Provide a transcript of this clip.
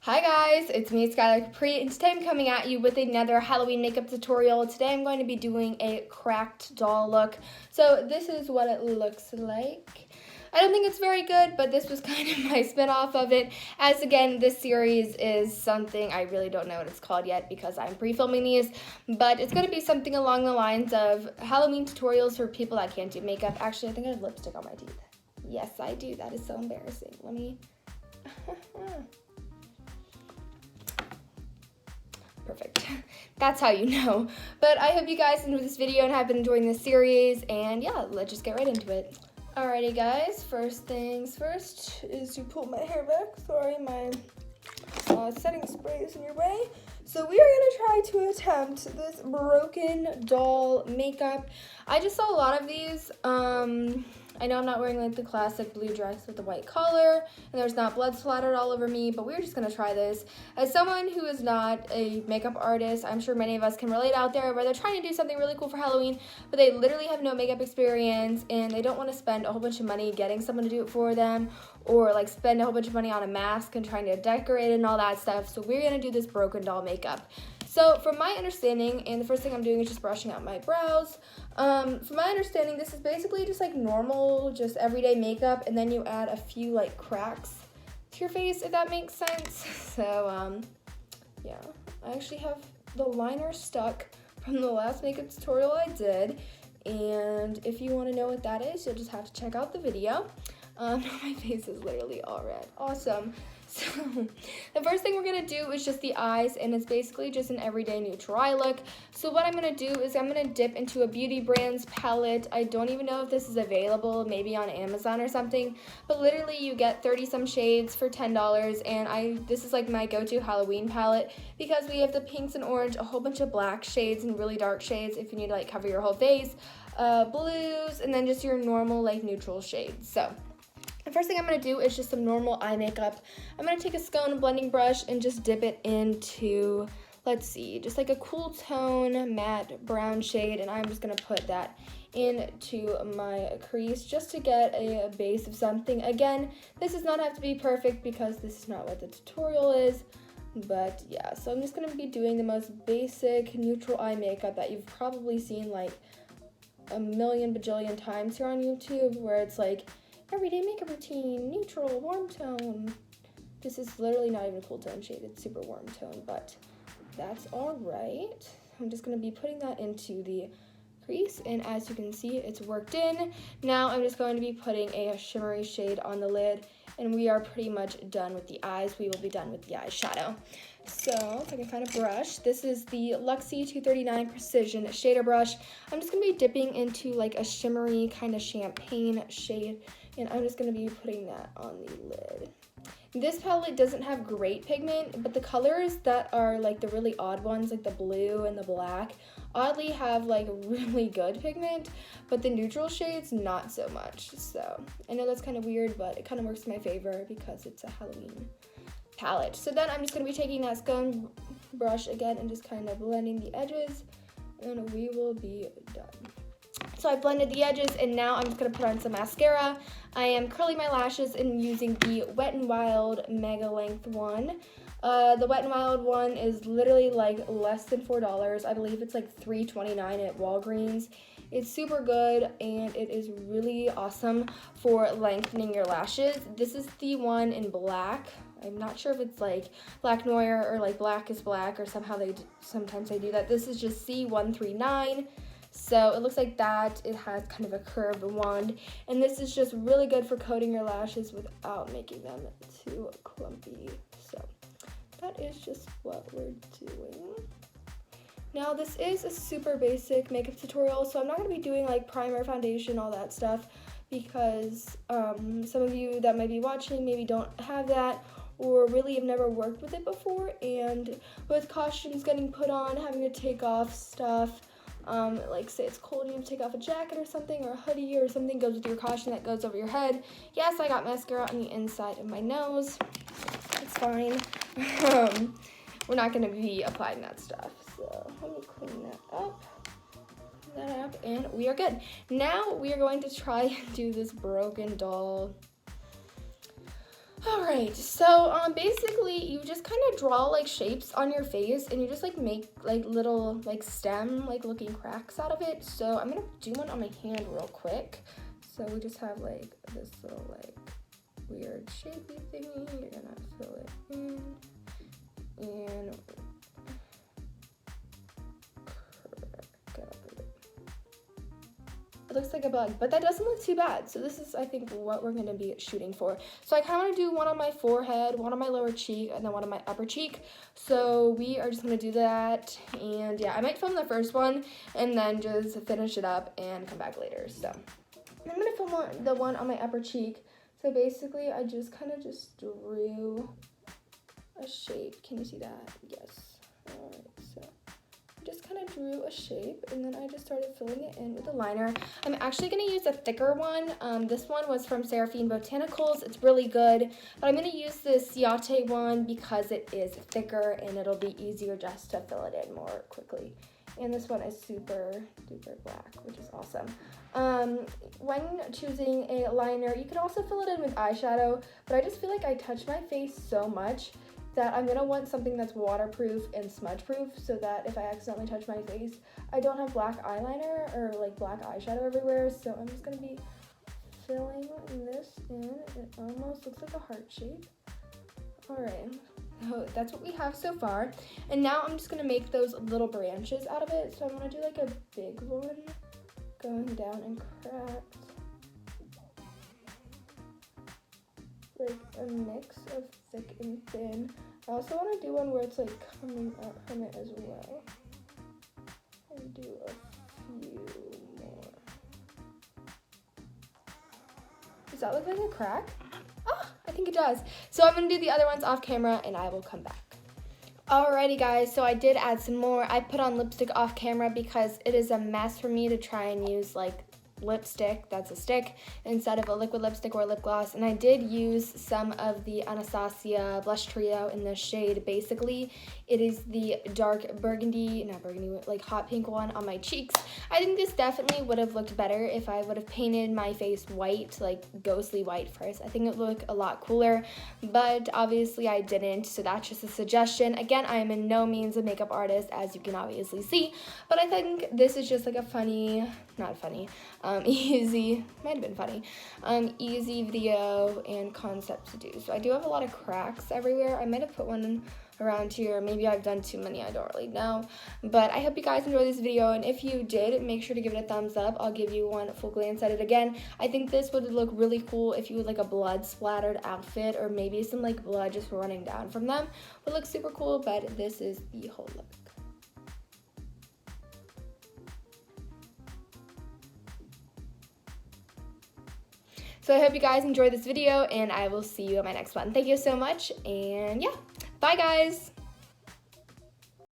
Hi guys, it's me, Skylar Capri, and today I'm coming at you with another Halloween makeup tutorial. Today I'm going to be doing a cracked doll look. So this is what it looks like. I don't think it's very good, but this was kind of my spin-off of it. As again, this series is something, I really don't know what it's called yet because I'm pre-filming these, but it's going to be something along the lines of Halloween tutorials for people that can't do makeup. Actually, I think I have lipstick on my teeth. Yes, I do. That is so embarrassing. Let me... Perfect. That's how you know. But I hope you guys enjoyed this video and have been enjoying this series. And yeah, let's just get right into it. Alrighty guys, first things first is to pull my hair back. Sorry, my setting spray is in your way. So we are going to try to attempt this broken doll makeup. I just saw a lot of these. I know I'm not wearing like the classic blue dress with the white collar, and there's not blood splattered all over me, but we're just gonna try this. As someone who is not a makeup artist, I'm sure many of us can relate out there where they're trying to do something really cool for Halloween, but they literally have no makeup experience, and they don't want to spend a whole bunch of money getting someone to do it for them, or like spend a whole bunch of money on a mask and trying to decorate it and all that stuff. So we're gonna do this broken doll makeup. So from my understanding, and the first thing I'm doing is just brushing out my brows. From my understanding, this is basically just like normal, just everyday makeup, and then you add a few like cracks to your face, if that makes sense. So yeah, I actually have the liner stuck from the last makeup tutorial I did, and if you want to know what that is, you'll just have to check out the video. My face is literally all red. Awesome. So the first thing we're going to do is just the eyes, and it's basically just an everyday neutral eye look. So what I'm going to do is I'm going to dip into a Beauty Brands palette. I don't even know if this is available, maybe on Amazon or something, but literally you get 30 some shades for $10, and this is like my go-to Halloween palette because we have the pinks and orange, a whole bunch of black shades and really dark shades if you need to like cover your whole face, blues, and then just your normal like neutral shades. So the first thing I'm going to do is just some normal eye makeup. I'm going to take a Skone blending brush and just dip it into, let's see, just like a cool tone matte brown shade, and I'm just going to put that into my crease just to get a base of something. Again, this does not have to be perfect because this is not what the tutorial is, but yeah, so I'm just going to be doing the most basic neutral eye makeup that you've probably seen like a million bajillion times here on YouTube, where it's like, everyday makeup routine, neutral, warm tone. This is literally not even a cool tone shade, it's super warm tone, but that's all right. I'm just gonna be putting that into the crease, and as you can see, it's worked in. Now I'm just going to be putting a shimmery shade on the lid, and we are pretty much done with the eyes. We will be done with the eyeshadow. So if I can find a brush, this is the Luxie 239 Precision Shader Brush. I'm just gonna be dipping into like a shimmery kind of champagne shade, and I'm just gonna be putting that on the lid. This palette doesn't have great pigment, but the colors that are like the really odd ones, like the blue and the black, oddly have like really good pigment, but the neutral shades not so much. So I know that's kind of weird, but it kind of works in my favor because it's a Halloween palette. So then I'm just going to be taking that Skone brush again and just kind of blending the edges, and we will be done. So I blended the edges, and now I'm just going to put on some mascara. I am curling my lashes and using the Wet n Wild Mega Length one. The Wet n Wild one is literally like less than $4. I believe it's like $3.29 at Walgreens. It's super good, and it is really awesome for lengthening your lashes. This is the one in black. I'm not sure if it's like Black Noir or like Black is Black, or sometimes they do that. This is just C139. So it looks like that. It has kind of a curved wand, and this is just really good for coating your lashes without making them too clumpy. So that is just what we're doing. Now this is a super basic makeup tutorial, so I'm not going to be doing like primer, foundation, all that stuff, because some of you that might be watching maybe don't have that, or really have never worked with it before, and with costumes getting put on, having to take off stuff, like say it's cold and you have to take off a jacket or something, or a hoodie or something goes with your costume that goes over your head. Yes, I got mascara on the inside of my nose. It's fine. We're not going to be applying that stuff. So let me clean that up, and we are good. Now we are going to try and do this broken doll. Alright, so basically you just just kind of draw like shapes on your face, and you just like make like little like stem like looking cracks out of it. So I'm gonna do one on my hand real quick. So we just have like this little like weird shapey thingy. You're gonna fill it in and it looks like a bug, but that doesn't look too bad. So this is, I think, what we're gonna be shooting for. So I kind of want to do one on my forehead, one on my lower cheek, and then one on my upper cheek. So we are just gonna do that, and yeah, I might film the first one and then just finish it up and come back later. So I'm gonna film the one on my upper cheek. So basically, I just kind of just drew a shape. Can you see that? Yes. All right. So just kind of drew a shape, and then I just started filling it in with a liner. I'm actually going to use a thicker one. This one was from Seraphine Botanicals. It's really good, but I'm going to use this Ciate one because it is thicker and it'll be easier just to fill it in more quickly. And this one is super duper black, which is awesome. When choosing a liner, you can also fill it in with eyeshadow, but I just feel like I touch my face so much that I'm gonna want something that's waterproof and smudge proof, so that if I accidentally touch my face, I don't have black eyeliner or like black eyeshadow everywhere. So I'm just gonna be filling this in. It almost looks like a heart shape. All right, so that's what we have so far. And now I'm just gonna make those little branches out of it. So I'm gonna do like a big one going down and cracked. Like a mix of thick and thin. I also want to do one where it's like coming out from it as well. And do a few more. Does that look like a crack? Oh, I think it does. So I'm going to do the other ones off camera and I will come back. Alrighty guys, so I did add some more. I put on lipstick off camera because it is a mess for me to try and use like lipstick, that's a stick, instead of a liquid lipstick or lip gloss. And I did use some of the Anastasia blush trio in the shade Basically. It is the dark burgundy, not burgundy, like hot pink one on my cheeks. I think this definitely would have looked better if I would have painted my face white, like ghostly white first. I think it would look a lot cooler, but obviously I didn't, so that's just a suggestion. Again, I am in no means a makeup artist, as you can obviously see, but I think this is just like a funny, not funny, easy, might have been funny, easy video and concept to do. So I do have a lot of cracks everywhere. I might have put one around here. Maybe I've done too many, I don't really know. But I hope you guys enjoyed this video, and if you did, make sure to give it a thumbs up. I'll give you one full glance at it again. I think this would look really cool if you had like a blood splattered outfit, or maybe some like blood just running down from them. Would look super cool, but this is the whole look. So I hope you guys enjoyed this video, and I will see you in my next one. Thank you so much, and yeah, bye guys!